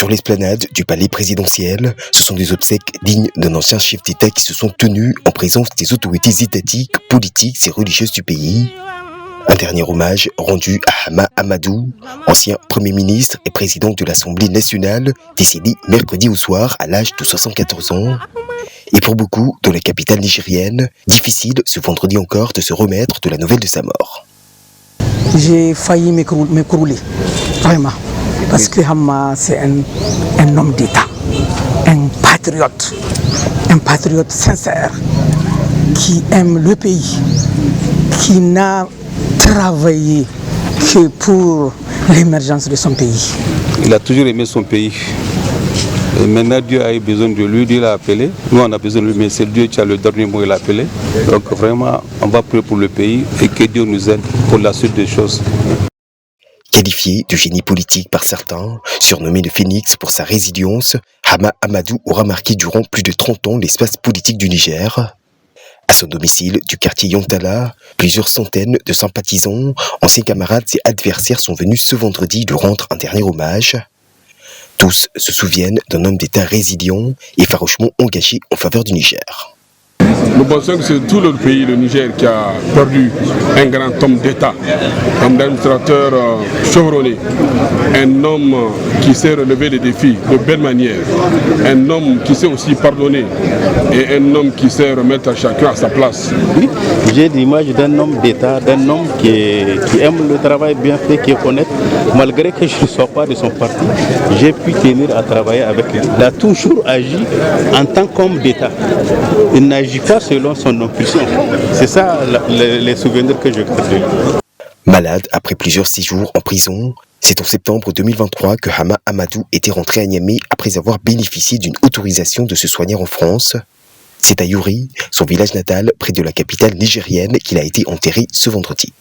Sur l'esplanade du palais présidentiel, ce sont des obsèques dignes d'un ancien chef d'État qui se sont tenues en présence des autorités étatiques, politiques et religieuses du pays. Un dernier hommage rendu à Hama Amadou, ancien Premier ministre et président de l'Assemblée nationale, décédé mercredi au soir à l'âge de 74 ans. Et pour beaucoup, dans la capitale nigérienne, difficile ce vendredi encore de se remettre de la nouvelle de sa mort. J'ai failli m'écrouler, vraiment. Parce que Hama, c'est un homme d'État, un patriote sincère, qui aime le pays, qui n'a travaillé que pour l'émergence de son pays. Il a toujours aimé son pays. Et maintenant, Dieu a eu besoin de lui, Dieu l'a appelé. Nous, on a besoin de lui, mais c'est Dieu qui a le dernier mot, il l'a appelé. Donc vraiment, on va prier pour le pays et que Dieu nous aide pour la suite des choses. Qualifié de génie politique par certains, surnommé le Phénix pour sa résilience, Hama Amadou aura marqué durant plus de 30 ans l'espace politique du Niger. À son domicile du quartier Yontala, plusieurs centaines de sympathisants, anciens camarades et adversaires sont venus ce vendredi lui rendre un dernier hommage. Tous se souviennent d'un homme d'État résilient et farouchement engagé en faveur du Niger. Nous pensons que c'est tout le pays, le Niger, qui a perdu un grand homme d'État, un administrateur chevronné, un homme qui sait relever les défis de belle manière, un homme qui sait aussi pardonner et un homme qui sait remettre chacun à sa place. Oui, j'ai l'image d'un homme d'État, d'un homme qui aime le travail bien fait, qui est honnête. Malgré que je ne sois pas de son parti, j'ai pu tenir à travailler avec lui. Il a toujours agi en tant qu'homme d'État. Il n'agit pas selon son impulsion. C'est ça les souvenirs que je garde de lui. Malade après plusieurs séjours en prison, c'est en septembre 2023 que Hama Amadou était rentré à Niamey après avoir bénéficié d'une autorisation de se soigner en France. C'est à Yuri, son village natal, près de la capitale nigérienne, qu'il a été enterré ce vendredi.